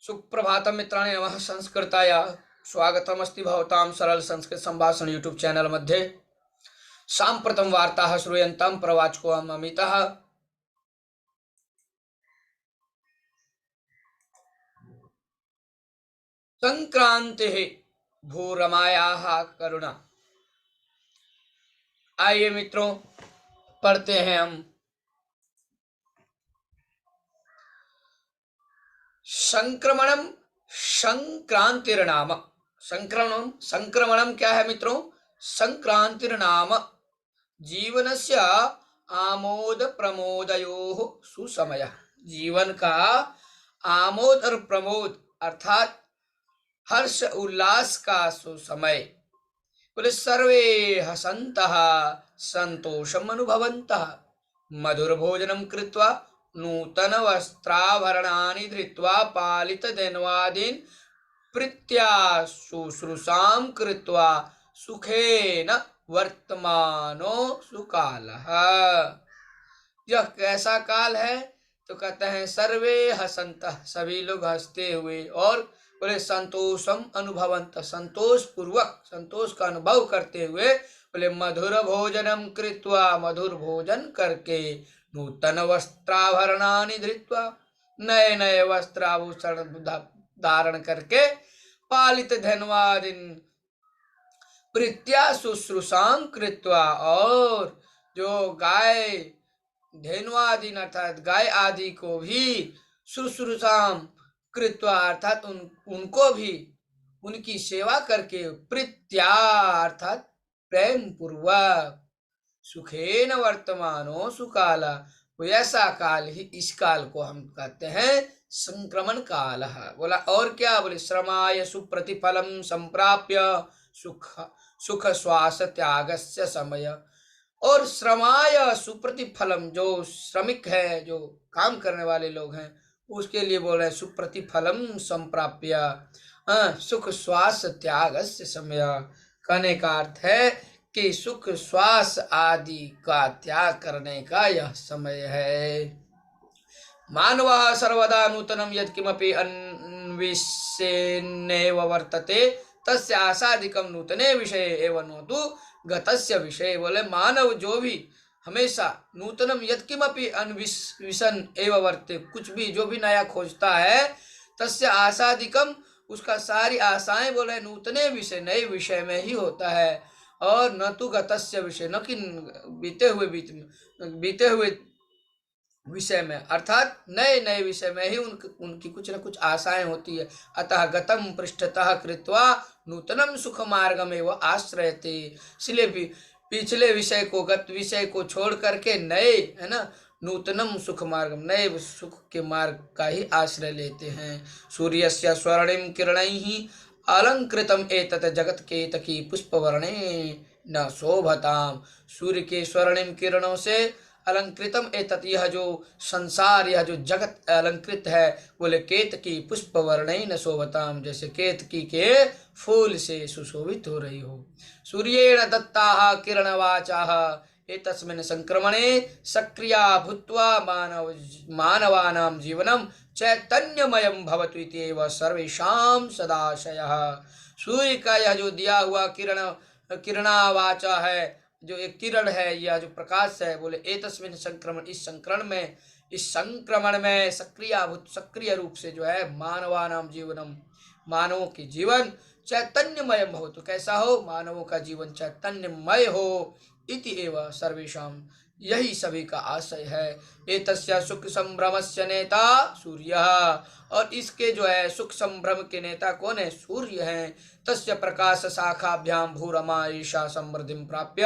सुप्रभातम मित्राणि नमः संस्कृतायाः स्वागतमस्ति भवतां सरल संस्कृत संभाषण यूट्यूब चैनल मध्ये। साम्प्रतं वार्ताः श्रूयन्तां प्रवाचको अहम् अमितः। संक्रांतिः भूरमायाः करुणा। आइए मित्रों, पढ़ते हैं हम संक्रमणम संक्रांतिर्नाम। संक्रमणम क्या है मित्रों? संक्रांतिर्नाम जीवनस्य आमोद प्रमोदयोः सुसमयः। जीवन का आमोद और प्रमोद अर्थात हर्ष उल्लास का सुसमय। बोले सर्वे हसन्तः संतोषम् अनुभवन्तः मधुर भोजनं कृत्वा नूतन वस्त्राभरणानि धृत्वा पालितधन्वादीन् प्रीत्या शुश्रूषां कृत्वा सुखेन वर्तमानो सुकालः। यह कैसा काल है? तो कहते हैं सर्वे हसन्तः, सभी लोग हंसते हुए, और बोले संतोषम अनुभवंत, संतोष पूर्वक, संतोष का अनुभव करते हुए, बोले मधुर भोजनम कृत्वा, मधुर भोजन करके, नूतन वस्त्राभरणानि धृत्वा, नए नए वस्त्राभूषण धारण करके, पालित धन्वादीन् प्रीत्या शुश्रूषां कृत्वा, और जो गाय धेनुआदि अर्थात गाय आदि को भी शुश्रूषाम कृत्वा अर्थात उनको भी उनकी सेवा करके, प्रीत्या अर्थात प्रेम पूर्वक, सुखेन वर्तमानो सुकाला, वो ऐसा काल ही, इस काल को हम कहते हैं संक्रमण काल। बोला और क्या? बोले श्रमाय सुप्रतिफलम संप्राप्य सुख श्वास त्यागस्य समय। और श्रमाय सुप्रतिफलम, जो श्रमिक है, जो काम करने वाले लोग हैं, उसके लिए बोल रहे हैं सुप्रतिफलम संप्राप्य सुख श्वास त्यागस्य समय। कहने का अर्थ है कि सुख श्वास आदि का त्याग करने का यह समय है। मानवः सर्वदा नूतनं यत्किमपि अन्विष्यन्नेव वर्तते तस्य आशाधिकं नूतने विषये एव न तु गतस्य विषये। बोले मानव जो भी हमेशा नूतनम यत्किमपि अन्विष्यन् एव वर्तते, कुछ भी जो भी नया खोजता है, तस्य आशाधिकम, उसका सारी आशाएं बोले नूतने विषय, नए विषय में ही होता है, और न तो गतस्य विषय, न कि बीते हुए विषय में, अर्थात नए नए विषय में ही उनकी कुछ न कुछ आशाएं होती है। अतः गतम पृष्ठतः कृत्वा नूतनम सुख मार्गमेव आश्रयते। इसलिए भी पिछले विषय को, गत विषय को छोड़ करके नए, है ना, नूतनम सुख मार्गम, नए सुख के मार्ग का ही आश्रय लेते हैं। सूर्यस्य स्वर्णिम किरणैः अलंकृतम एतत् जगत केतकी पुष्पवर्णे न शोभताम। सूर्य के स्वर्णिम किरणों से अलंकृतम एतत्, यह जो संसार, यह जो जगत अलंकृत है, बोले केतकी पुष्पवर्णे न शोभताम, जैसे केतकी के फूल से सुशोभित हो रही हो। सूर्येण दत्ताः किरणवाचाः एतस्मिन् संक्रमणे सक्रिया भूत्वा मानवानां जीवनं चैतन्यमयं भवतु इत्येव सर्वेषां सदाशयः। सूर्य का यह जो दिया हुआ किरणावाचा है, जो एक किरण है, यह जो प्रकाश है, बोले एतस्मिन् संक्रमण, इस संक्रमण में सक्रिय रूप से जो है मानवानां जीवनम, मानवों की जीवन चैतन्यमय हो। तो कैसा हो? मानवों का जीवन चैतन्यमय हो। इति एव सर्वेषां, यही सभी का आशय है। एतस्य सुख संभ्रमस्य नेता सूर्यः, और इसके जो है सुख संभ्रम के नेता कौन है? सूर्य हैं। तस्य प्रकाश शाखाभ्याम भूरमा ईशा समृद्धिं प्राप्य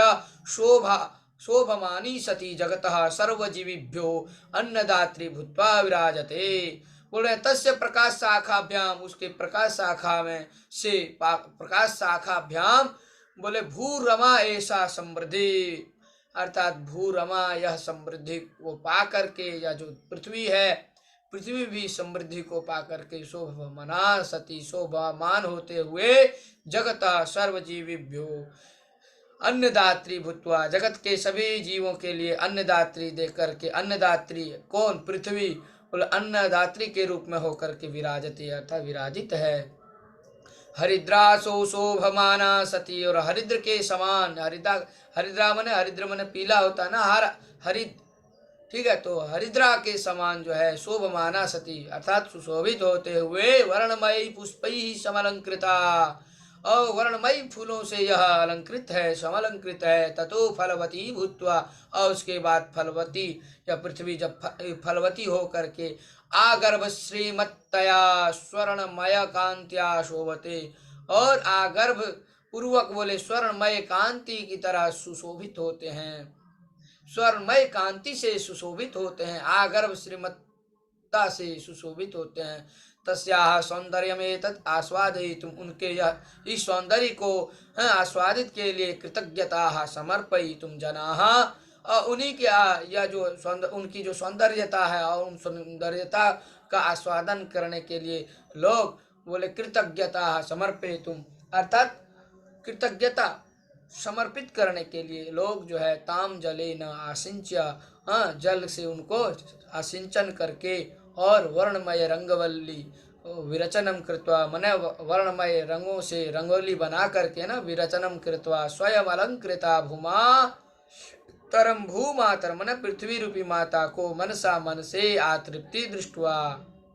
शोभमानी सती जगतः सर्वजीविभ्यो अन्नदात्री भूत्वा विराजते। बोल रहे तस्य प्रकाश शाखाभ्याम, उसके प्रकाश शाखा में से, प्रकाश शाखाभ्याम बोले भूरमा ऐसा समृद्धि, अर्थात भूरमा, यह समृद्धि को पा करके, या जो पृथ्वी है, पृथ्वी भी समृद्धि को पा करके शोभमाना सती, शोभामान होते हुए, जगत सर्वजीविभ्यो अन्नदात्री भूत्वा, जगत के सभी जीवों के लिए अन्नदात्री दे करके, अन्नदात्री कौन? पृथ्वी, बोले अन्नदात्री के रूप में होकर के विराजते अर्थात विराजित है। हरिद्रासो शोभमाना सती, और हरिद्र के समान, हरिद्रा मने पीला होता है ना, हरिद, ठीक है, तो हरिद्रा के समान जो है शोभमाना सती अर्थात सुशोभित होते हुए वर्णमयी पुष्पैः समलंकृता, और वर्णमयी फूलों से यह अलंकृत है, समलंकृत है। ततो फलवती भूत्वा, और उसके बाद फलवती या पृथ्वी जब फलवती हो करके आगर्भ श्रीमत्तया स्वर्णमय कांत्या शोभते, और आगर्भ पूर्वक बोले स्वर्णमय कांति की तरह सुशोभित होते हैं, स्वर्णमय कांति से सुशोभित होते हैं, आगर्भ श्रीमत्ता से सुशोभित होते हैं। तस्याः सौंदर्यमेतत् आस्वादयितुम, उनके यह इस सौंदर्य को आस्वादित के लिए कृतज्ञता समर्पयितुम जनाः, उन्हीं के यह जो उनकी जो सौंदर्यता है और उन सौंदर्यता का आस्वादन करने के लिए लोग बोले कृतज्ञता समर्पयितुम, अर्थात कृतज्ञता समर्पित करने के लिए लोग जो है ताम जले न आसिंच्या, जल से उनको आसिंचन करके, और वर्णमय रंगवल्ली विरचनम कृत्वा, मने वर्णमय रंगों से रंगोली बना करके ना, विरचनम कृत्वा स्वयं अलंकृता भूमा तरम भूमातर, मने पृथ्वी रूपी माता को मनसा मन से आतृप्ति दृष्टवा,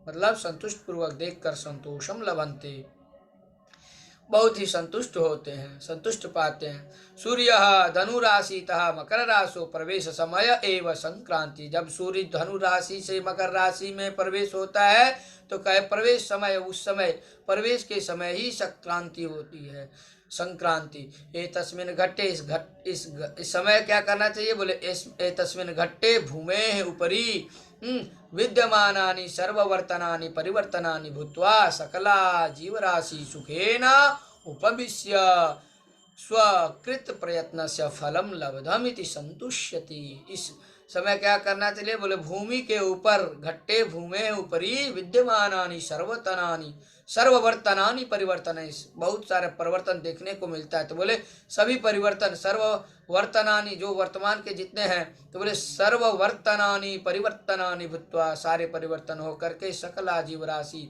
मतलब संतुष्ट पूर्वक देखकर संतोषम लभन्ते, बहुत ही संतुष्ट होते हैं, संतुष्ट पाते हैं। सूर्य धनुराशितः मकर राशि प्रवेश समय एवं संक्रांति, जब सूर्य धनु राशि से मकर राशि में प्रवेश होता है तो कहे प्रवेश समय, उस समय प्रवेश के समय ही संक्रांति होती है, संक्रांति। ए तस्मिन घट्टे, इस समय क्या करना चाहिए, बोले ए तस्मिन घट्टे भूमे उपरी विद्यमानानि सर्ववर्तनानि परिवर्तनानि भूत्वा सकला जीवराशि सुखेन उपविश्य स्वकृत प्रयत्नस्य फलम लब्धमिति संतुष्यति। इस समय क्या करना चाहिए, बोले भूमि के ऊपर, घट्टे भूमे उपरी विद्यमानानि सर्ववर्तनानि परिवर्तन, बहुत सारे परिवर्तन देखने को मिलता है, तो बोले सभी परिवर्तन, सर्ववर्तनानि जो वर्तमान के जितने हैं, तो बोले सर्ववर्तनानि परिवर्तनानि भूत्वा, सारे परिवर्तन हो करके सकला जीवराशि,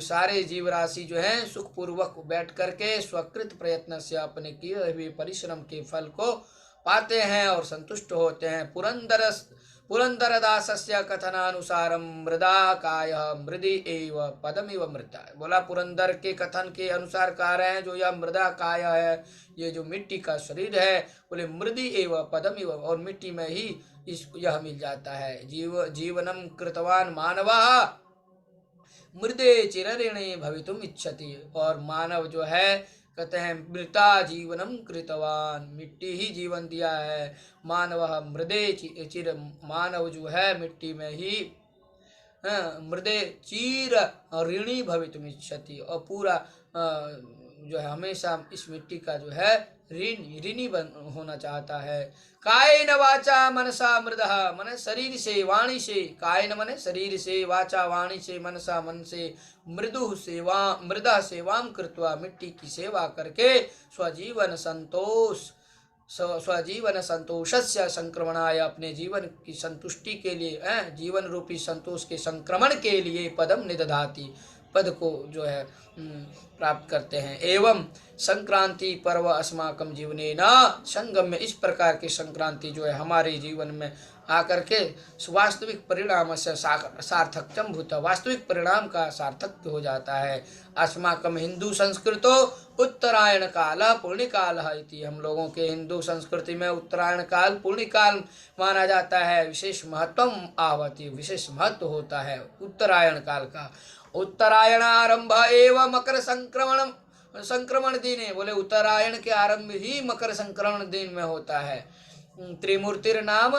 सारे जीव राशि जो है सुखपूर्वक बैठ करके स्वकृत प्रयत्न से अपने किए हुए परिश्रम के फल को पाते हैं और संतुष्ट होते हैं। पुरंदरदासस्य कथनानुसारम मृदा काय मृदि एव पदमिव मृता, बोला पुरंदर के कथन के अनुसार कह रहे हैं जो यह मृदा काय है, ये जो मिट्टी का शरीर है, बोले मृदि एव पदमिव, और मिट्टी में ही यह मिल जाता है। जीवनम कृतवान मानवः मृदे चिरऋणे भवितुम इच्छति, और मानव जो है कहते हैं मृता जीवनम कृतवान, मिट्टी ही जीवन दिया है, मानव मृदे चिर, मानव जो है मिट्टी में ही मृदे चीर ऋणी भवितुम इच्छति, और पूरा जो है हमेशा इस मिट्टी का जो है ऋणी होना चाहता है। कायेन वाचा मनसा मृदः, मन शरीर से वाणी से, कायेन मने शरीर से, वाचा वाणी से, मनसा मन से, मृदु सेवा मृदा सेवाम कृत्वा, मिट्टी की सेवा करके स्वजीवन संतोषस्य संक्रमणाय, अपने जीवन की संतुष्टि के लिए, जीवन रूपी संतोष के संक्रमण के लिए पदम निदधाति, पद को जो है प्राप्त करते हैं। एवं संक्रांति पर्व अस्माकं जीवने न संगम्य, इस प्रकार की संक्रांति जो है हमारे जीवन में आकर के वास्तविक परिणाम से सार्थक्यम भूत, वास्तविक परिणाम का सार्थक हो जाता है। अस्माकं हिंदू संस्कृतो उत्तरायण काल पूर्णिकाल इति, हम लोगों के हिंदू संस्कृति में उत्तरायण काल पूर्णिकाल माना जाता है, विशेष महत्व आवती, विशेष महत्व होता है उत्तरायण काल का। उत्तरायण आरंभ एवं मकर संक्रमण दिन है, बोले उत्तरायण के आरंभ ही मकर संक्रमण दिन में होता है। त्रिमूर्तिर नाम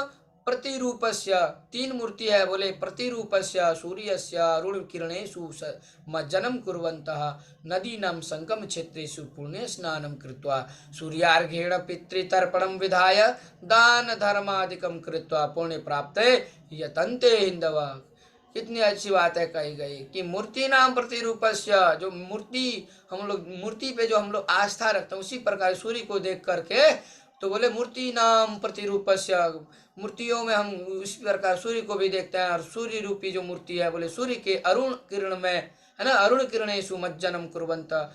प्रतिरूपस्य, तीन मूर्ति है, बोले प्रतिरूपस्य सूर्यस्य अरुण किरणेषु मज्जनं कुर्वन्तः नदीनां संगम क्षेत्रेषु पुण्य स्नानं कृत्वा सूर्यार्घ्येण पितृतर्पणं विधाय दान धर्मादिकं कृत्वा पुण्य प्राप्ते यतन्ते हिंदवा। कितनी अच्छी बात है कही गई कि मूर्ति नाम प्रतिरूपस्य, जो मूर्ति हम लोग, मूर्ति पे जो हम लोग आस्था रखते हैं, उसी प्रकार सूर्य को देख करके तो बोले मूर्ति नाम प्रतिरूपस्य, मूर्तियों में हम उस प्रकार सूर्य को भी देखते हैं, और सूर्य रूपी जो मूर्ति है, बोले सूर्य के अरुण किरण में, है ना, अरुण किरणेषु मज्जनम कुर्वन्त,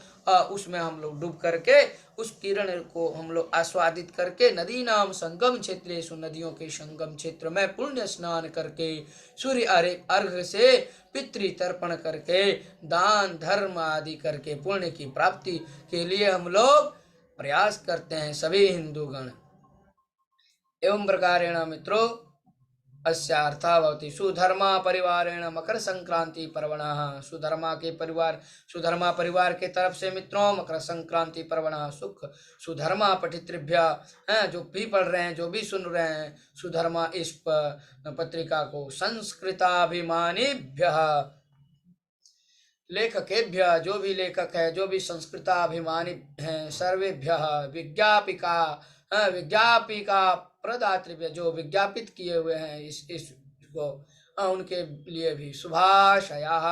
उसमें हम लोग डूब करके उस किरण को हम लोग आस्वादित करके, नदी नाम संगम क्षेत्रेषु, नदियों के संगम क्षेत्र में पुण्य स्नान करके, सूर्य अर्घ से पितृ तर्पण करके, दान धर्म आदि करके पुण्य की प्राप्ति के लिए हम लोग प्रयास करते हैं सभी हिंदूगण। एवं प्रकारेण मित्रों अस्यार्थः भवति सुधर्मा परिवारेण मकर संक्रांति पर्वणः, सुधर्मा परिवार के तरफ से मित्रों मकर संक्रांति पर्वणः सुख सुधर्मा पठितृभ्यः, जो भी पढ़ रहे हैं, जो भी सुन रहे हैं, सुधर्मा इस पत्रिका को, संस्कृताभिमानीभ्यः, लेखकेभ्य, जो भी लेखक है, जो भी संस्कृताभिमानी हैं, सर्वेभ्यः विज्ञापिका प्रदातृभ्य, जो विज्ञापित किए हुए हैं इसको, उनके लिए भी शुभाशयाः।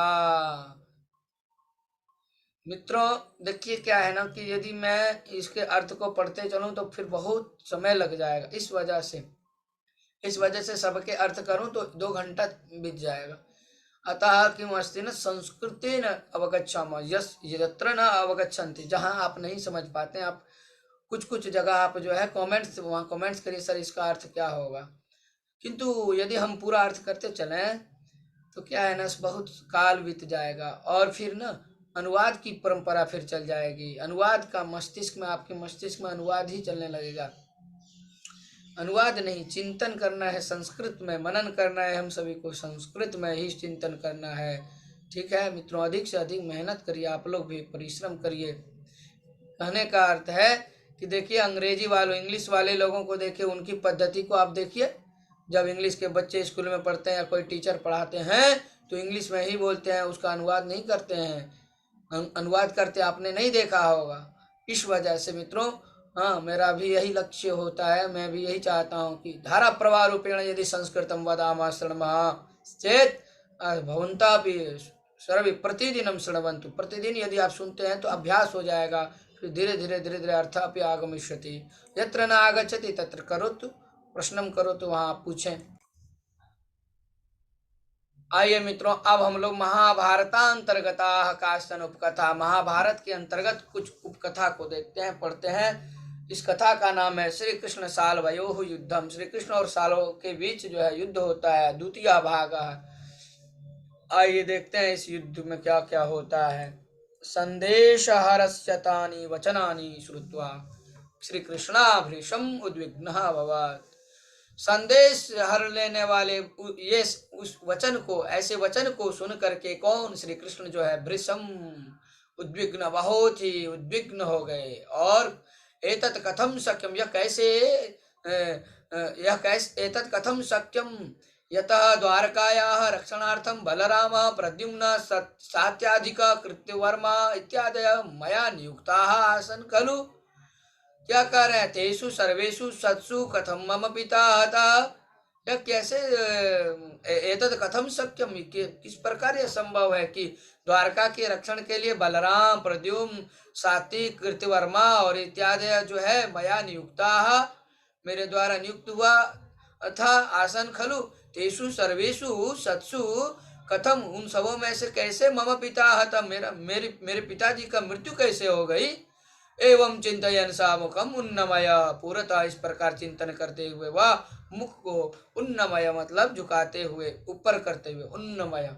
मित्रों देखिए क्या है ना कि यदि मैं इसके अर्थ को पढ़ते चलूं तो फिर बहुत समय लग जाएगा, इस वजह से सबके अर्थ करूं तो 2 घंटा बीत जाएगा। अतः किम अस्ति न संस्कृतेन अवगच्छामः यत्र न अवगच्छन्ति, जहां आप नहीं समझ पाते हैं, आप कुछ जगह आप जो है वहाँ कमेंट्स करिए सर इसका अर्थ क्या होगा, किंतु यदि हम पूरा अर्थ करते चलें तो क्या है ना बहुत काल बीत जाएगा, और फिर ना अनुवाद की परंपरा फिर चल जाएगी, अनुवाद का आपके मस्तिष्क में अनुवाद ही चलने लगेगा। अनुवाद नहीं, चिंतन करना है, संस्कृत में मनन करना है, हम सभी को संस्कृत में ही चिंतन करना है। ठीक है मित्रों, अधिक से अधिक मेहनत करिए, आप लोग भी परिश्रम करिए। कहने का अर्थ है कि देखिए अंग्रेजी वालों, इंग्लिश वाले लोगों को देखिए, उनकी पद्धति को आप देखिए। जब इंग्लिश के बच्चे स्कूल में पढ़ते हैं या कोई टीचर पढ़ाते हैं तो इंग्लिश में ही बोलते हैं, उसका अनुवाद नहीं करते हैं, अनुवाद करते आपने नहीं देखा होगा। इस वजह से मित्रों हाँ, मेरा भी यही लक्ष्य होता है, मैं भी यही चाहता हूँ कि धारा प्रवाह रूपेण यदि संस्कृतम वदामः शृण्मः चेत् भवन्तापि सर्वे प्रतिदिनं शृण्वन्तु, प्रतिदिन यदि आप सुनते हैं तो अभ्यास हो जाएगा, फिर धीरे धीरे अर्थ अपि आगमिष्यति, यत्र न आगच्छति तत्र करोतु, प्रश्नम करोतु, वहाँ आप पूछें। आइए मित्रों, अब हम लोग महाभारतांतर्गता काश्चन उपकथा, महाभारत के अंतर्गत कुछ उपकथा को देखते हैं, पढ़ते हैं। इस कथा का नाम है श्री कृष्ण साल्वयोः युद्धम, श्री कृष्ण और सालों के बीच जो है युद्ध होता है, द्वितीय भाग। आइए देखते हैं इस युद्ध में क्या क्या होता है। संदेश हरस्यतानि वचनानि श्रुत्वा श्री कृष्णाभृशम उद्विग्नः अभवत्, संदेश हर लेने वाले ये उस वचन को, ऐसे वचन को सुन करके कौन, श्री कृष्ण जो है भृशम उद्विग्न, बहुत ही उद्विग्न हो गए। और एतत् कथम शक्यम, यह कैसे एतत् कथम शक्यम यतः द्वारकायाः रक्षणार्थं बलरामः प्रद्युम्नः सात्याधिकः कृत्यवर्मा इत्यादयः मया नियुक्ताः आसन् खलु। क्या कह रहे हैं, तेषु सर्वेषु सत्सु कथम मम पिता हतः, यह कैसे, एतत् कथम शक्यम, किस प्रकार यह संभव है कि द्वारका के रक्षण के लिए बलराम, प्रद्युम्न, सात्विक, कृत्यवर्मा और इत्यादि जो है मया नियुक्ताः, मेरे द्वारा नियुक्त हुआ अथा आसन खलु, तेषु सर्वेषु सत्सु कथम, उन सबों में से कैसे मम पिता हतः, मेरे पिताजी का मृत्यु कैसे हो गई। एवं चिंतयन सा मुखम उन्नमय, पूर्णतः इस प्रकार चिंतन करते हुए वह मुख को उन्नमय मतलब झुकाते हुए, ऊपर करते हुए, उन्नमय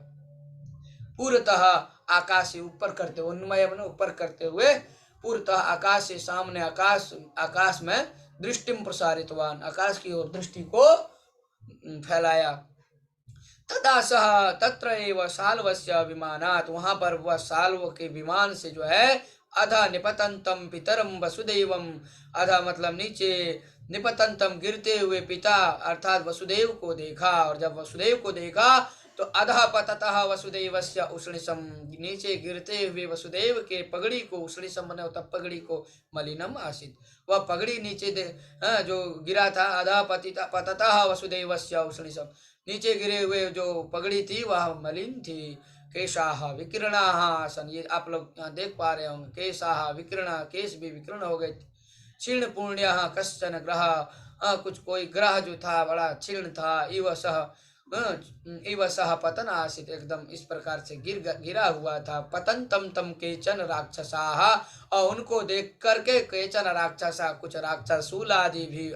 पूर्णतः आकाश से ऊपर करते हुए, उन्नमय मतलब ऊपर करते हुए, पूर्णतः आकाश से सामने, आकाश में दृष्टिम प्रसारितवान, आकाश की ओर दृष्टि को फैलाया। तदा सह तत्र एव साल्वस्य विमानात्, वहां पर वह साल्व के विमान से जो है अधा निपतंतम पितरम वसुदेवम, अधा मतलब नीचे, निपतंतम गिरते हुए पिता अर्थात वसुदेव को देखा, और जब वसुदेव को देखा तो अधा पततः वसुदेवस्य उष्णिसम, नीचे गिरते हुए वसुदेव के पगड़ी को, उष्णिसम ने तब पगड़ी को, मलिनम आसित, वह पगड़ी नीचे जो गिरा था, अधा पततः वसुदेवस्य उष्णिसम, नीचे गिरे हुए जो पगड़ी थी वह मलिन थी। केशाह विकीर्णाः आसन, ये आप लोग देख पा रहे होंगे, केशाह विकीर्ण, केश भी विकीर्ण हो गए, क्षीण पुण्य कश्चन ग्रह, कुछ कोई ग्रह जो था बड़ा क्षीण था, इव सह पतन आसित, एकदम इस प्रकार से गिरा हुआ था। पतन तम तम केचन राक्षसा, और उनको देख करके केचन राक्षसा, कुछ राक्षस शूल आदि भी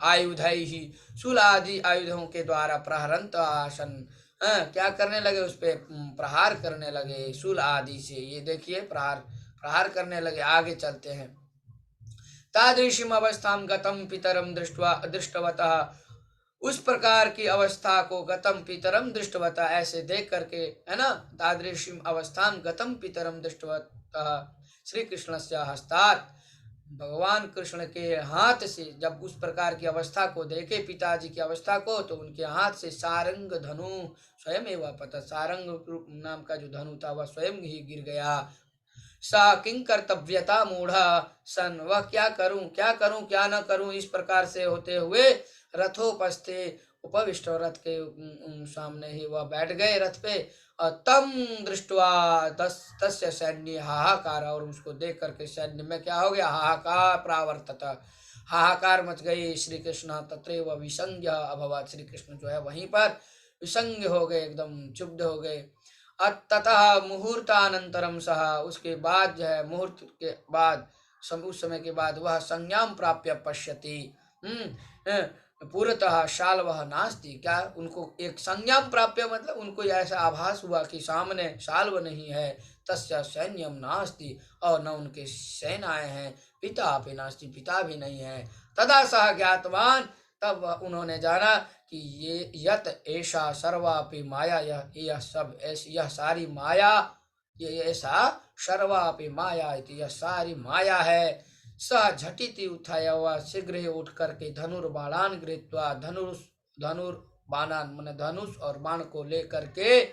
आयुधई ही, शूल आदि आयुधों के द्वारा प्रहरंत आसन, क्या करने लगे, उस पे प्रहार करने लगे शूल आदि से। ये देखिए प्रहार करने लगे। आगे चलते हैं। तादृशीम अवस्थाम गतम पितरम दृष्टवतः, उस प्रकार की अवस्था को गतम पितरम दृष्टवतः, ऐसे देख करके, है ना। तादृशीम अवस्थाम गतम पितरम दृष्टवतः श्री कृष्ण से हस्तात्, भगवान कृष्ण के हाथ से जब उस प्रकार की अवस्था को देखे, पिताजी की अवस्था को, तो उनके हाथ से सारंग धनु स्वयं एवं पता, सारंग नाम का जो धनु था वह स्वयं ही गिर गया। सा किं कर्तव्यता मूढ़ सन, वह क्या करूं क्या न करूं, इस प्रकार से होते हुए रथोपस्थे उपविष्ट, रथ के सामने ही वह बैठ गए रथ पे। और तम दृष्टवा तस्य सैन्य हाहाकार, और उसको देख करके सैन्य में क्या हो गया, हाहाकार प्रावर्तत, हाहाकार मच गई। श्री कृष्ण तत्रैव विसंज्ञ अभवत्, श्री कृष्ण जो है वहीं पर विसंज्ञ हो गए, एकदम क्षुब्ध हो गए। ततः मुहूर्तानंतरम सह, उसके बाद जो है मुहूर्त के बाद, उस समय के बाद वह संज्ञाम प्राप्य पश्यति, पूर्वतः शाल्वः नास्ति, क्या उनको एक संज्ञाम प्राप्य मतलब उनको ऐसा आभास हुआ कि सामने शाल्व नहीं है। तस्य सैन्यम नास्ति, और न उनके सेनाएं हैं। पिता अपि नास्ति, पिता भी नहीं है। तदा सह ज्ञातवान, तब उन्होंने जाना कि ये यत ऐसा सर्वापि माया, यह सब यह सारी माया, ये ऐसा सर्वापि माया, यह सारी माया है। स झटिति उत्थाय, वह शीघ्र ही उठ करके धनुर्बाणान गृहीत्वा, धनुर्बाणान मन धनुष और बाण को लेकर के,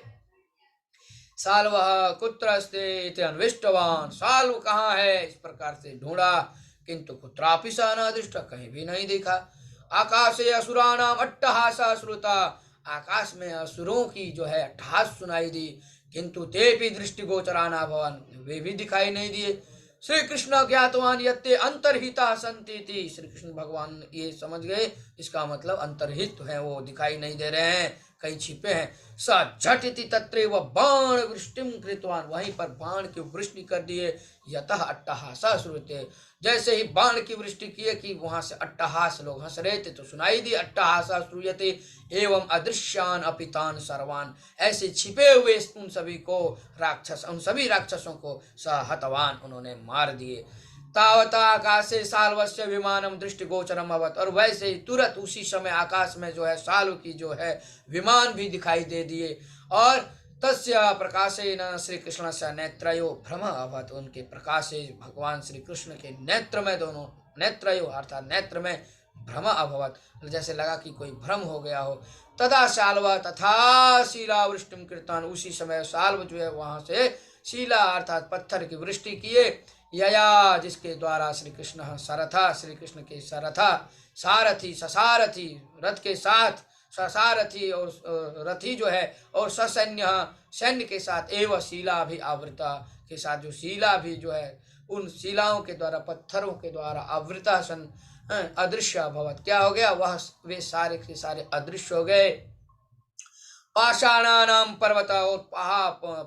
साल्वः कुत्र अस्ति इति अन्विष्टवान, साल्व कहाँ है इस प्रकार से ढूंढा, किंतु कुत्रापि स न दृष्ट, कहीं भी नहीं दिखा। आकाशे असुराणाम अट्टहासा श्रुता, आकाश में असुरों की जो है अट्टहास सुनाई दी, किंतु तेपि दृष्टिगोचरा न भवन, वे भी दिखाई नहीं दिए। श्री कृष्ण ज्ञातवान यत्ते अंतर्हिता संति थी, श्री कृष्ण भगवान ये समझ गए, इसका मतलब अंतर्हित है, वो दिखाई नहीं दे रहे हैं, कहीं छिपे हैं। स झटिति तत्रैव बाण वृष्टिम कृतवान, वहीं पर बाण की वृष्टि कर दिए। यतः अट्टहासा श्रुते, जैसे ही बाण की वृष्टि किए कि वहां से अट्टहास, लोग हंस रहे थे तो सुनाई दी। अट्टहासा श्रूयते एवं अदृश्यान अपितान सर्वान, ऐसे छिपे हुए उन सभी को राक्षस, उन सभी राक्षसों को सहतवान, उन्होंने मार दिए। तावता आकाशे साल्वस्य विमानम दृष्टिगोचरम अवत, और वैसे ही तुरंत उसी समय आकाश में जो है साल्व की जो है विमान भी दिखाई दे दिए। और तस्य प्रकाशेन श्री कृष्ण से नेत्रयो भ्रम अभवत, उनके प्रकाश से भगवान श्री कृष्ण के नेत्र में, दोनों नेत्रयो अर्थात नेत्र में भ्रम अभवत, जैसे लगा कि कोई भ्रम हो गया हो। तदा शाल्व तथा शिलावृष्टिम कृतवान, उसी समय साल्व जो है वहां से शिला अर्थात पत्थर की वृष्टि किए। यया, जिसके द्वारा श्री कृष्ण सरथा, श्री कृष्ण के सरथा, सारथी ससारथी, रथ के साथ, ससारथी और रथी जो है, और ससैन्य सैन्य के साथ, एवं शिला भी आवृता के साथ, जो शिला भी जो है उन शिलाओं के द्वारा, पत्थरों के द्वारा आवृता सन अदृश्य अभवत, क्या हो गया, वह वे सारे के सारे अदृश्य हो गए। पाषाणानाम पर्वत, और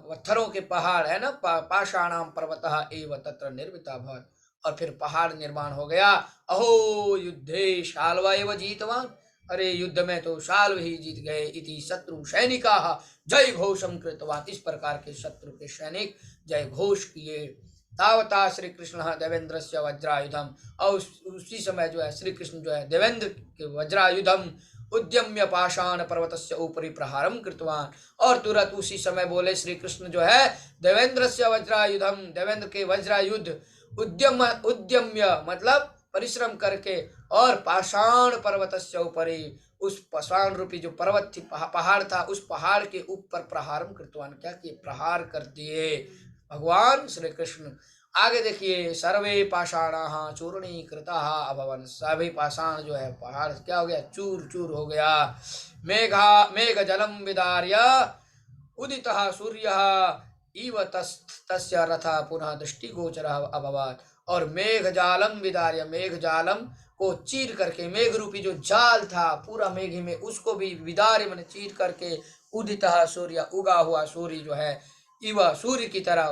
पत्थरों के पहाड़ है ना, पाषाणाम पर्वत एव तत्र निर्मिता भवत्, और फिर पहाड़ निर्माण हो गया। अहो युद्धे शाल्व एव जीतवान, अरे युद्ध में तो शाल्व ही जीत गए। इति शत्रु सैनिका जय घोषम कृतवान, इस प्रकार के शत्रु के सैनिक जय घोष किए। तावता श्री कृष्ण देवेंद्र से वज्रायुधम, और उसी समय जो है श्री कृष्ण जो है देवेंद्र के वज्रायुधम उद्यम्य पाषाण पर्वत से ऊपरी प्रहारम कृतवान, और तुरंत उसी समय बोले श्री कृष्ण जो है देवेंद्र से वज्रायुधम, देवेंद्र के वज्रायुद्ध, उद्यम्य मतलब परिश्रम करके, और पाषाण पर्वत से ऊपरी, उस पाषाण रूपी जो पर्वत थी, पहाड़ था, उस पहाड़ के ऊपर प्रहारम कृतवान, क्या किए, प्रहार कर दिए भगवान श्री कृष्ण। आगे देखिए, सर्वे पाषाणाः चूर्णीकृताः अभवन्, सभी पाषाण जो है पहाड़ क्या हो गया, चूर चूर हो गया। मेघ जलम विदार्य उदितः सूर्यः इव तस्य रथः पुनः दृष्टिगोचरः अभवत्, और मेघ जालम विदार्य, मेघ जालम को चीर करके, मेघ रूपी जो जाल था पूरा मेघ में, उसको भी विदार्य मैंने चीर करके, उदितः सूर्य, उगा हुआ सूर्य जो है, इवा सूर्य की तरह,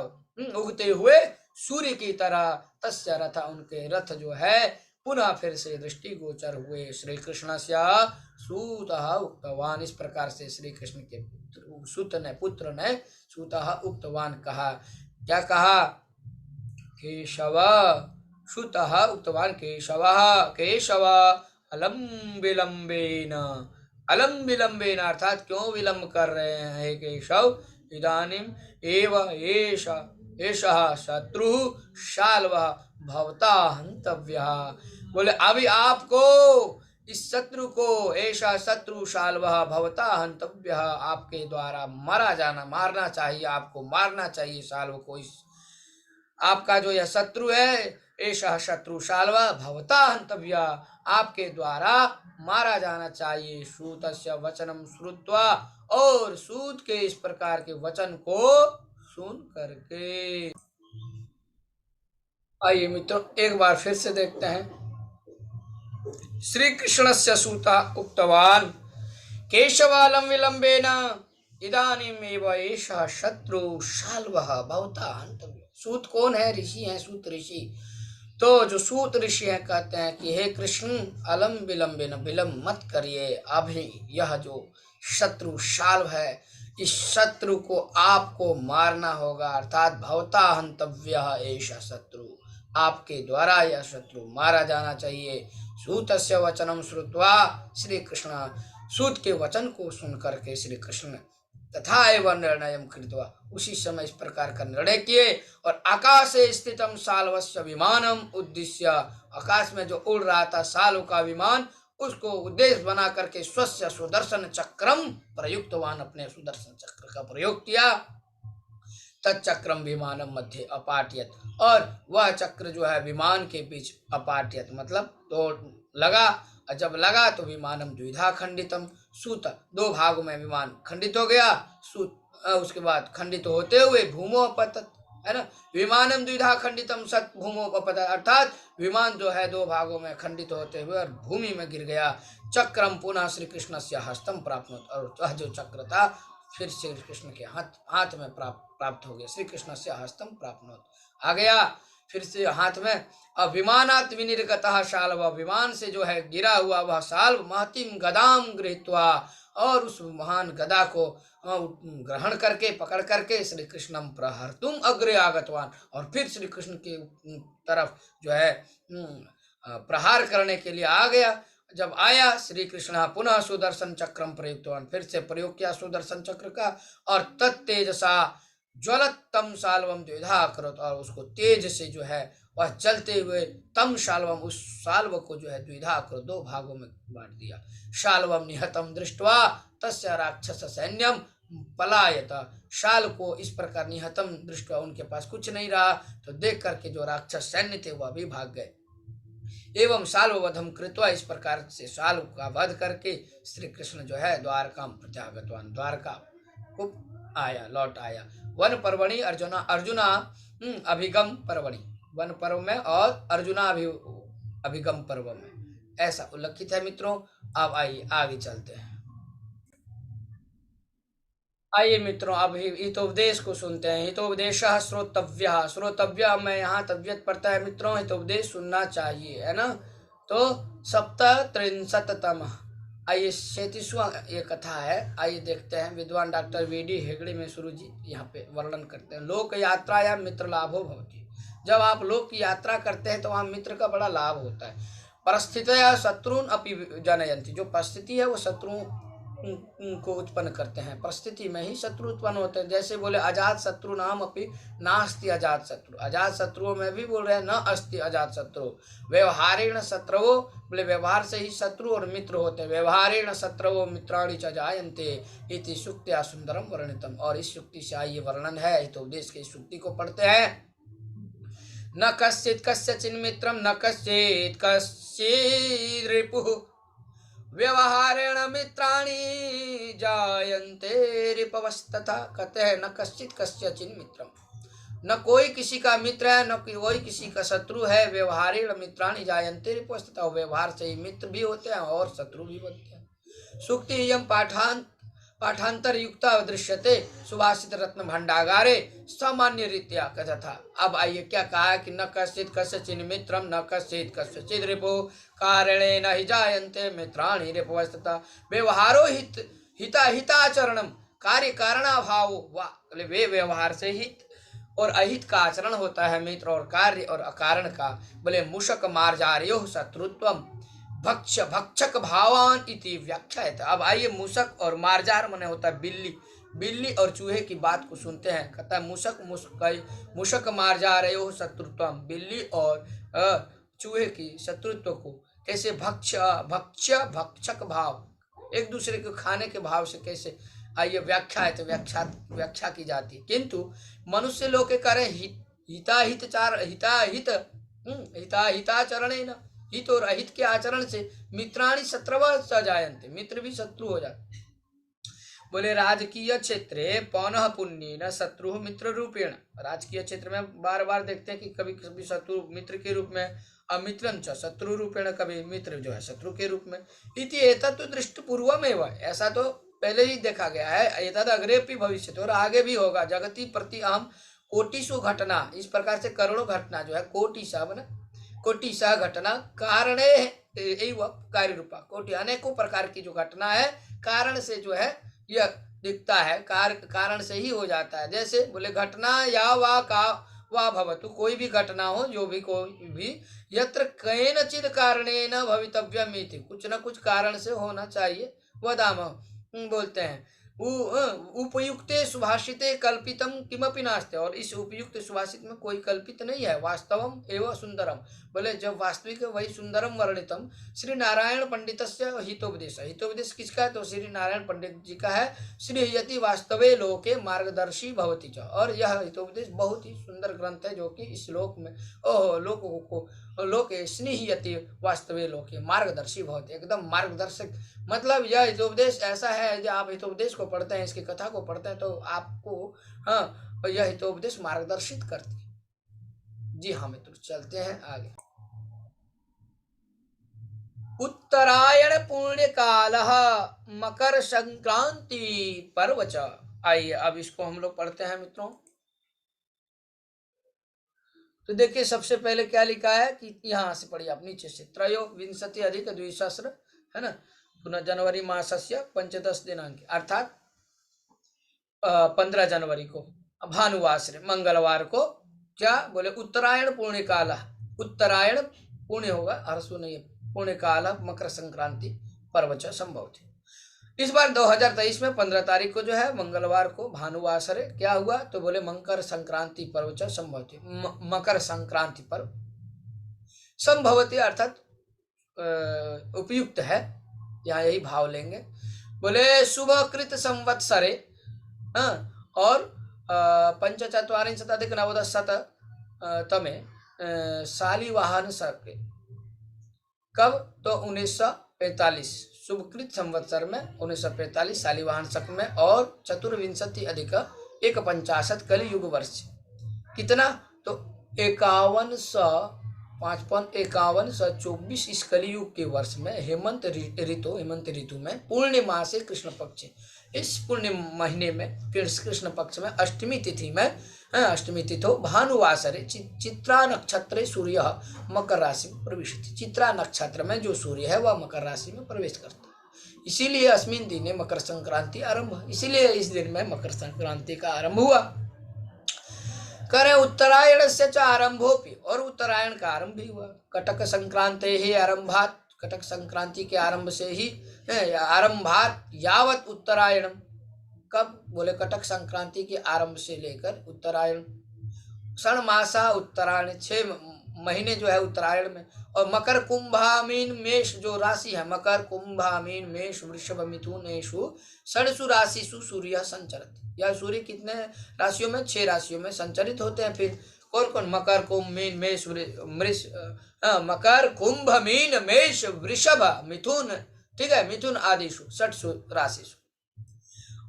उगते हुए सूर्य की तरह, तस्य रथ, उनके रथ जो है पुनः फिर से दृष्टिगोचर हुए। श्री कृष्ण सूतः उक्तवान, इस प्रकार से श्री कृष्ण के पुत्र ने सूतः उक्तवान कहा। क्या कहा? केशव श्रुतः उक्तवान केशव, केशव अलम विलंबेन, अलम विलंबेन अर्थात क्यों विलंब कर रहे हैं केशव, इदानीम एव एष एषः शत्रु शाल्वः भवता हन्तव्यः, बोले अभी आपको, इस शत्रु को, ऐसा शत्रु शाल्वः भवता हन्तव्यः, आपके द्वारा मारा जाना, मारना चाहिए, आपको मारना चाहिए शाल्व को, इस आपका जो यह शत्रु है, ऐसा शत्रु शाल्वा भवता हन्तव्य, आपके द्वारा मारा जाना चाहिए। सूतस्य वचनम श्रुत्वा, और सूत के इस प्रकार के वचन को सुन करके। आइए मित्रों एक बार फिर से देखते हैं। श्री कृष्णस्य सूता उक्तवान केशवालम विलंबेन इदानीमेव एषः शत्रु शाल्वः भवता हन्तव्य। सूत कौन है? ऋषि हैं, सूत ऋषि। तो जो सूत ऋषि हैं कहते हैं कि हे कृष्ण, अलम विलंबेन, विलंब मत करिए, अभी यह जो शत्रु शाल्व है, इस शत्रु को आपको मारना होगा, अर्थात भवता हन्तव्यः एषः शत्रु, आपके द्वारा यह शत्रु मारा जाना चाहिए। सूतस्य वचनम श्रुत्वा, श्री कृष्ण सूत के वचन को सुन करके श्री कृष्ण तथा एवं निर्णय कृत्वा, उसी समय इस प्रकार का निर्णय किए, और आकाशे स्थितम साल्वस्य विमानम उद्देश्य, आकाश में जो उड़ रहा था साल्व का विमान, उसको उद्देश्य बना करके स्वस्य सुदर्शन चक्रम प्रयुक्तवान, अपने सुदर्शन चक्र का प्रयोग किया। तच्चक्रम विमानम मध्य अपाट्यत, और वह चक्र जो है विमान के बीच अपाट्यत मतलब तो लगा, और जब लगा तो विमानम द्विधा खंडितम, सूत दो भागों में विमान खंडित हो गया, सूत उसके बाद खंडित होते हुए भूमो अपतत, है ना, विमानम द्विधा खंडितम सत भूमो अपतत, अर्थात विमान जो है दो भागों में खंडित होते हुए और भूमि में गिर गया। चक्रम पुनः श्री कृष्ण से हस्तम प्राप्त, और वह जो चक्र था फिर श्री कृष्ण के हाथ में प्राप्त हो गया। श्री कृष्ण से हस्तम प्राप्त आ गया फिर से हाथ में। अब विमानात् विनिर्गतः शाल्व, विमान से जो है गिरा हुआ वह शाल्व, महतिम गदाम गृहीत्वा, और उस महान गदा को ग्रहण करके, पकड़ करके श्री कृष्णम प्रहर्तुम अग्रे आगतवान, और फिर श्री कृष्ण के तरफ जो है प्रहार करने के लिए आ गया। जब आया श्री कृष्ण पुनः सुदर्शन चक्रम प्रयुक्तवान, फिर से प्रयोग किया सुदर्शन चक्र का, और तत्तेजसा ज्वलतम शाल्वम द्विधा करोत, और उसको तेज से जो है वह चलते हुए तम शाल्वम, उस शाल्व को जो है द्विधा करो, दो भागों में बांट दिया। शाल्वम निहतम दृष्ट्वा तस्य राक्षस सैन्यम पलायत, शाल को इस प्रकार निहतम दृष्ट्वा, उनके पास कुछ नहीं रहा, तो देख करके जो राक्षस सैन्य थे वह भी भाग गए। एवं शाल्व वधम कृत्वा, इस प्रकार से शाल्व का वध करके श्री कृष्ण जो है द्वारका प्रत्यागतवान, द्वारका को आया, लौट आया। वन पर्वणि अर्जुना अभिगम पर्वणि, वन पर्व में और अर्जुना अभिगम पर्व में ऐसा उल्लिखित है मित्रों। अब आइए आगे चलते हैं। आइए मित्रों अब हितोपदेश को सुनते हैं। हितोपदेशः श्रोतव्यः, श्रोतव्य में यहाँ तव्यत पड़ता है मित्रों, हितोपदेश सुनना चाहिए, है ना। तो सप्तत्रिंशत्तमः, आइए 37वां ये कथा है। आइए देखते हैं। विद्वान डॉक्टर वी.डी. हेगड़े मिश्र जी यहाँ पे वर्णन करते हैं। लोक यात्रा या मित्र लाभो भवति, जब आप लोक की यात्रा करते हैं तो वहाँ मित्र का बड़ा लाभ होता है। परिस्थितियां शत्रुन अपि जनयन्ति, जो परिस्थिति है वो शत्रुओं को उत्पन्न करते हैं, परिस्थिति में ही शत्रु उत्पन्न होते हैं। जैसे बोले अजात शत्रु नाम अपि नास्ति अजात शत्रु, अजात शत्रुओं में भी बोल रहे हैं न अस्ति अजात शत्रु। व्यवहारेण शत्रवो, बोले व्यवहार से ही शत्रु और मित्र होते हैं। व्यवहारेण शत्रवो मित्राणि च जायन्ते इति सूक्त्या सुंदरम वर्णितम, और इस सूक्ति से आइए वर्णन है। तो उपदेश की सूक्ति को पढ़ते हैं। न कश्चित् कस्यचिन् मित्रं न कश्चित् कश्चित् रिपुः, व्यवहारेण मित्राणि जायन्ते रिपवस्तथा। कहते हैं न कश्चित् कस्यचिन् मित्रम, न कोई किसी का मित्र है न कोई किसी का शत्रु है। व्यवहारेण मित्राणि जायन्ते रिपुस्ततः, व्यवहार से ही मित्र भी होते हैं और शत्रु भी बनते हैं। सूक्ति यम पाठांतर युक्ता दृश्यते सुभाषित रत्न भंडागारे सामान्य रीत्या कथथा। अब आइए क्या कहा है कि न कश्चित कस्यचित् मित्रम न कश्चित कस्यचित् रिपु कारणेन हि जायन्ते मित्राणि रिपुस्ततः। व्यवहारो हिता हिताचरणम कार्य कारणाभावो वा, वे व्यवहार से हित और अहित का आचरण होता है मित्र और कार्य और अकारण का। बोले मूषक मार्जार्यो शत्रुत्वम भक्ष भक्षक भावान इति व्याख्या है। अब आइए मूषक और मार्जार मने होता है बिल्ली, बिल्ली और चूहे की बात को सुनते हैं। कहता है मूषक मार्जार्यो शत्रुत्वम, बिल्ली और चूहे की शत्रुत्व को कैसे भक्षक भाव, एक दूसरे को खाने के भाव से कैसे, आइए व्याख्या है तो व्याख्या की जाती है। किंतु मनुष्य लोग के करे हिताचरण न, हित और अहित के आचरण से मित्राणि शत्रवः जायन्ते, मित्र भी शत्रु हो जाते। बोले राजकीय क्षेत्रे पौनः पुण्येन शत्रु मित्र रूपेण, राजकीय क्षेत्र में बार बार देखते हैं कि कभी कभी शत्रु मित्र के रूप में, अमित्रं च शत्रु रूपेण, कभी मित्र जो है शत्रु के रूप में। इति एतत् दृष्टपूर्वमेव, ऐसा तो पहले ही देखा गया है। एतद् अग्रेपि भविष्यति, और आगे भी होगा। जगति प्रति अहम कोटिषु घटना, इस प्रकार से करोड़ों घटना जो है कोटिशा घटना कारणे एवं कार्य रूपा, कोटि अनेकों प्रकार की जो घटना है कारण से जो है यह दिखता है, कारण से ही हो जाता है। जैसे बोले घटना या वा भवतु, कोई भी घटना हो, जो भी कोई भी, यत्र केनचित् कारणेन भवितव्यम् इति, कुछ न कुछ कारण से होना चाहिए। वदामः, बोलते हैं उपयुक्ते सुभाषिते कल्पितम किमपि नास्ति, और इस उपयुक्त सुभाषित में कोई कल्पित नहीं है। वास्तवम एवं सुंदरम, बोले जब वास्तविक है वही सुंदरम वर्णितम। श्री नारायण पंडितस्य हितोपदेश, हितोपदेश किसका है तो श्री नारायण पंडित जी का है। श्रीयति वास्तवे लोके मार्गदर्शी भवति च, और यह हितोपदेश बहुत ही सुंदर ग्रंथ है जो कि इस लोक में लोकों को लोके स्नेहयति वास्तवे लोके मार्गदर्शी भवति, एकदम मार्गदर्शक। मतलब यह हितोपदेश ऐसा है जो आप हितोपदेश को पढ़ते हैं, इसकी कथा को पढ़ते हैं तो आपको यह हितोपदेश मार्गदर्शित करती है। जी हाँ मित्र, चलते हैं आगे। उत्तरायण पुण्य काल मकर संक्रांति पर्व च। आइए अब इसको हम लोग पढ़ते हैं मित्रों। तो देखिए सबसे पहले क्या लिखा है कि यहाँ से पढ़िए आप नीचे से, त्रयोविंशति अधिक द्विसहस्र, है ना, पुनः जनवरी मासस्य 15 दिनांक, अर्थात 15 जनवरी को भानुवासरे मंगलवार को क्या बोले उत्तरायण पुण्य काल, उत्तरायण पुण्य होगा, हर्षु नहीं, पुण्य काल मकर संक्रांति पर्व च संभवति। इस बार 2023 में 15 तारीख को जो है मंगलवार को भानुवासरे क्या हुआ तो बोले मकर संक्रांति पर्व च संभवति, मकर संक्रांति पर्व संभवति अर्थात उपयुक्त है, यहाँ यही भाव लेंगे। बोले शुभ कृत संवत्सरे और 45 तमे शालिवाहन शके, कब तो 1945 शुभकृत संवत्सर में 1945 शालिवाहन शक में, और 24 अधिक 150 कलयुग वर्ष, कितना तो 5124 इस कलियुग के वर्ष में हेमंत ऋतु में पूर्णिमा से कृष्ण पक्ष, इस पुण्य महीने में कृष्ण पक्ष में अष्टमी तिथि में, अष्टमी तिथो भानुवासरे चित्रा नक्षत्र सूर्य मकर राशि में प्रवेश, चित्रा नक्षत्र में जो सूर्य है वह मकर राशि में प्रवेश करता है, इसीलिए अस्मिन् दिने मकर संक्रांति आरंभ, इसीलिए इस दिन में मकर संक्रांति का आरंभ हुआ। करे उत्तरायण से च आरंभोपि, और उत्तरायण का आरंभ भी हुआ। कटक संक्रांति ही आरंभात, कटक संक्रांति के आरंभ से ही आरंभात यावत उत्तरायण, कब बोले कटक संक्रांति के आरंभ से लेकर उत्तरायण, षण मासा उत्तरायण 6 महीने जो है उत्तरायण में। और मकर कुंभामीन मेष जो राशि है, मकर कुंभामीन मेष वृषभ मिथुनेषु षडसु राशिषु सूर्य संचरति, यह सूर्य कितने राशियों में 6 राशियों में संचरित होते हैं। फिर कौन कौन, मकर कुंभ मीन मेष मकर कुंभ मीन मेष वृषभ मिथुन, ठीक है, मिथुन आदिषु 6 राशिषु।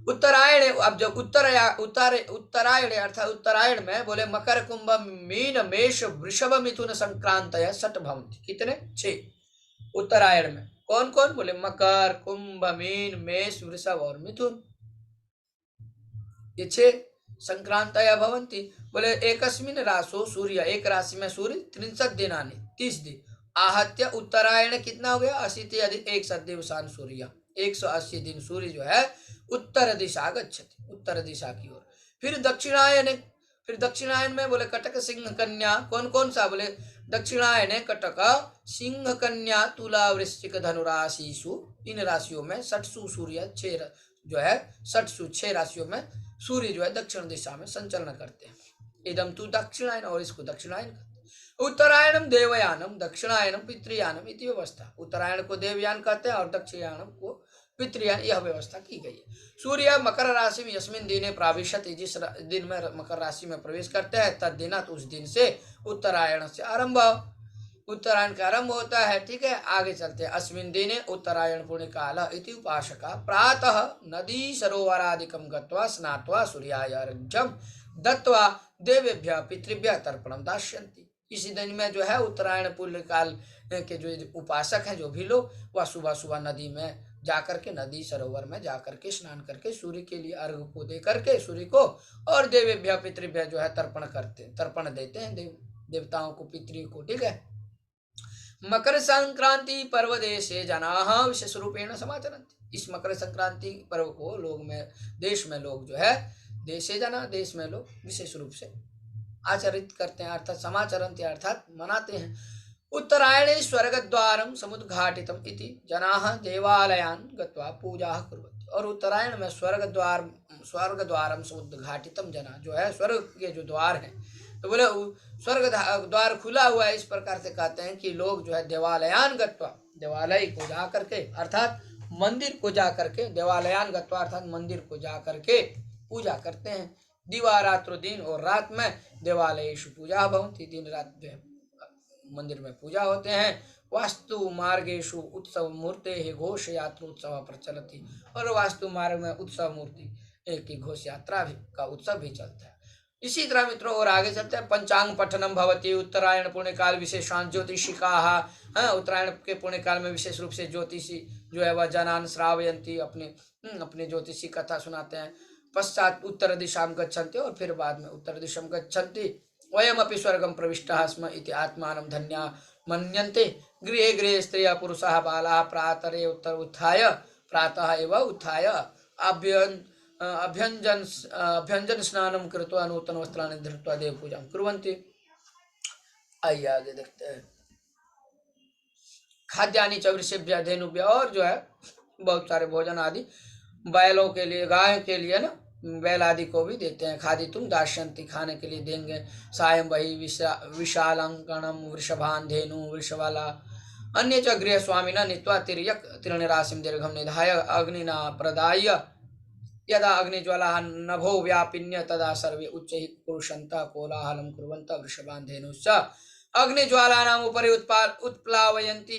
उत्तरायण, अब जब उत्तरायण अर्थात उत्तरायण में बोले मकर कुंभ मीन मेष वृषभ मिथुन संक्रांत है सट भवंती, कितने 6 उत्तरायण में। कौन कौन बोले मकर कुंभ मीन मेष वृषभ और मिथुन, ये 6 संक्रांतया भवंती। बोले एकस्मिन रासो सूर्य, एक राशि में सूर्य 63 दिनानि 30 दिन आहत्य उत्तरायण कितना हो गया 80 अधिक 1 दिवसान सूर्य, 180 दिन सूर्य जो है उत्तर दिशा गच्छति, उत्तर दिशा की ओर। फिर दक्षिणायन में बोले कटक सिंह कन्या, कौन कौन सा बोले दक्षिणायन कटक सिंह कन्या तुला वृश्चिक धनु राशिषु, इन राशियों में सटसु सूर्य 6 जो है सटसु 6 राशियों में सूर्य जो है दक्षिण दिशा में संचलन करते हैं। इदम तू दक्षिणायन, और इसको दक्षिणायन। उत्तरायणम देवयानम दक्षिणायनम पितृयानम इति व्यवस्था, उत्तरायण को देवयान कहते हैं और दक्षिणायनम को पितृयान, यह व्यवस्था की गई है। सूर्य मकर राशि में यस्मिन दिने प्राविशति, जिस दिन में मकर राशि में प्रवेश करते हैं तद दिनात उस दिन से उत्तरायण से आरंभ, उत्तरायण का आरंभ होता है। ठीक है, आगे चलते हैं। अस्मिन् दिने उत्तरायण पुण्य काल इति उपासका प्रातः नदी सरोवरादिकं गत्वा स्नात्वा सूर्याय अर्घ्यं दत्वा देवेभ्यः पितृभ्यः तर्पणं दास्यन्ति। इसी दिन में जो है उत्तरायण पुण्य काल के जो उपासक हैं, जो भी लोग, वह सुबह सुबह नदी में जाकर के, नदी सरोवर में जाकर के स्नान करके सूर्य के लिए अर्घ को दे करके सूर्य को, और देवेभ्यः पितृभ्यः जो है तर्पण देते हैं देवताओं को, पितृ को। ठीक है। मकर संक्रांति पर्व देशे जनाः विशेष रूपेण समाचरन्ति, इस मकर संक्रांति पर्व को देश में लोग जो है देशे जना, देश में लोग विशेष रूप से आचरित करते हैं, अर्थात समाचरन्ति अर्थात मनाते हैं। उत्तरायणे स्वर्गद्वारं समुद्घाटितम् इति जनाः देवालयान् गत्वा पूजाः कुर्वन्ति, और उत्तरायण में स्वर्गद्वारं समुद्घाटितम् जना जो है स्वर्ग के जो द्वार हैं, तो बोले स्वर्ग द्वार खुला हुआ है, इस प्रकार से कहते हैं कि लोग जो है देवालयान गत्वा, देवालय को जा करके अर्थात मंदिर को जा करके, देवालयान गत्वा अर्थात मंदिर को जा करके पूजा करते हैं। दिवारात्रो, दिन और रात में देवालयेषु पूजा भवन्ति, दिन रात मंदिर में पूजा होते हैं। वास्तु मार्गेषु उत्सव मूर्ते घोष यात्रा उत्सव प्रचलति, और वास्तु मार्ग में उत्सव मूर्ति की घोष यात्रा का उत्सव भी चलता है। इसी तरह मित्रों और आगे चलते हैं। पंचांग पठनम भवति उत्तरायण पुण्य काल विशेषांश ज्योतिषिकाः, उत्तरायण के पुण्य काल में विशेष रूप से ज्योतिषी जो है वह जनान श्रावयंती, अपने ज्योतिषी कथा सुनाते हैं। पश्चात उत्तर दिशा गच्छन्ति, और फिर बाद में उत्तर दिशा गच्छन्ति। वयमपि स्वर्गं प्रविष्टाः स्म इति आत्मानं धन्या मन्यन्ते, गृहे गृहे स्त्रियः पुरुषाः बालाः प्रातरे उत्थाय प्रातः एव उत्थाय अभ्यंजन स्नानं कृत्वा नूतन वस्त्राणि धृत्वा देव पूजा कुर्वन्ति। आइए आगे देखते हैं। खाद्यानि च वृषभ्यः धेनुभ्यः, और जो है बहुत सारे भोजन आदि बैलों के लिए, गाय के लिए ना, बैल आदि को भी देते हैं। खादी तुम दास्यन्ति, खाने के लिए देंगे। सायं वही विशालंकणम वृषभान धेनु वृषवाला अन्य च गृह स्वामिना नीत्वा तिर्यक तीर्णराशिं दीर्घं निधाय अग्निना प्रदाय यदा अग्निज्वाला नभो व्यापिन्य तदा सर्वे उच्चैः कुरुषन्तः कोलाहलं कुर्वन्तः वृषभान् धेनुश्च अग्निज्वालानाम् उपरि उत्प्लावयन्ति।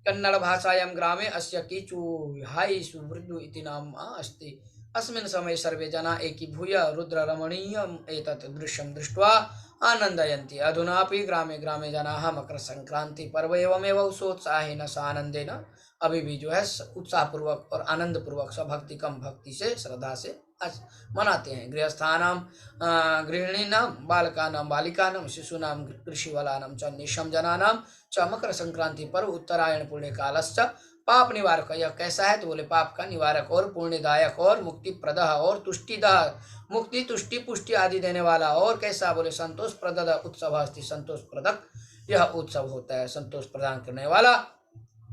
कन्नड़ भाषायां ग्रामे अस्य कीचुहाई सुवृद्धु इति नाम अस्ति। अस्मिन् समये सर्वे जना एकीभूय रुद्ररमणीयम् एतत् दृश्यं दृष्ट्वा आनन्दयन्ति। अधुनापि ग्रामे ग्रामे जनाः मकर संक्रांति पर्व एवमेव उत्सोत्साहेन सानंदेन अभी भी जो है उत्साहपूर्वक और आनंद पूर्वक स्वभक्ति कम भक्ति से श्रद्धा से मनाते हैं। गृहस्थानाम गृहिणीनाम बालकानाम बालिकानाम शिशूनाम कृषिवलानाम च निशम जनानाम च मकर संक्रांति पर्व उत्तरायण पुण्य कालश्च पाप निवारक। यह कैसा है तो बोले पाप का निवारक और पुण्यदायक और मुक्तिप्रदः और तुष्टिदः, मुक्ति तुष्टि पुष्टि आदि देने वाला। और कैसा बोले संतोष प्रदद उत्सव अस्ति, संतोष प्रदक यह उत्सव होता है, संतोष प्रदान करने वाला।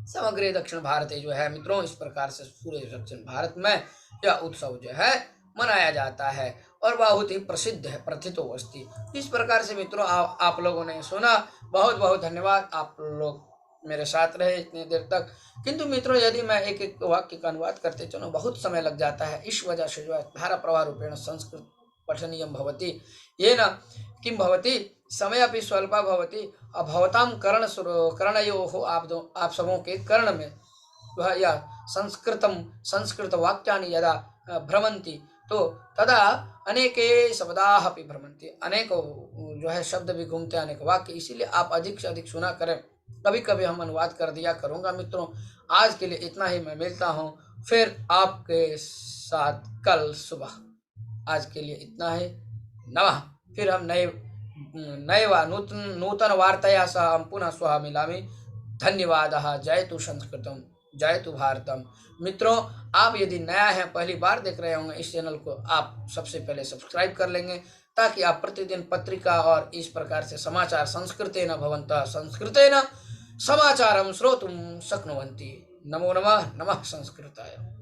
समग्र दक्षिण भारत जो है मित्रों, इस प्रकार से पूरे दक्षिण भारत में यह उत्सव जो है मनाया जाता है और बहुत ही प्रसिद्ध है, प्रथितो अस्ति। इस प्रकार से मित्रों आप लोगों ने सुना, बहुत बहुत धन्यवाद। आप लोग मेरे साथ रहे इतनी देर तक, किंतु मित्रों यदि मैं एक एक वाक्य का अनुवाद करते चलूं बहुत समय लग जाता है। इस वजह से जो है धारा प्रवाह रूपेण संस्कृत पठनीयं भवति, येन किं भवति समय अपि स्वल्पा भवति। भवतां कर्णयोः आप सबों के कर्ण में वह यह संस्कृत वाक्यानि यदा भ्रमन्ति, तो तदा अनेके शब्दाः अपि भ्रमन्ति, अनेकों जो है शब्द भी घूमते हैं, अनेक वाक्य। इसीलिए आप अधिक से अधिक सुना करें। कभी कभी हम अनुवाद कर दिया करूँगा। मित्रों, आज के लिए इतना ही। मैं मिलता हूँ फिर आपके साथ कल सुबह। आज के लिए इतना ही। नमः। फिर हम नए वा नूतन वार्तया सह हम पुनः श्वः मिलामि। धन्यवादः। जयतु संस्कृतम, जयतु भारतम। मित्रों, आप यदि नया है, पहली बार देख रहे होंगे इस चैनल को, आप सबसे पहले सब्सक्राइब कर लेंगे, ताकि आप प्रतिदिन पत्रिका और इस प्रकार से समाचार संस्कृतेन भवन्तः संस्कृतेन समाचारं श्रोतुं शक्नुवन्ति। नमो नमः। नमः संस्कृताय।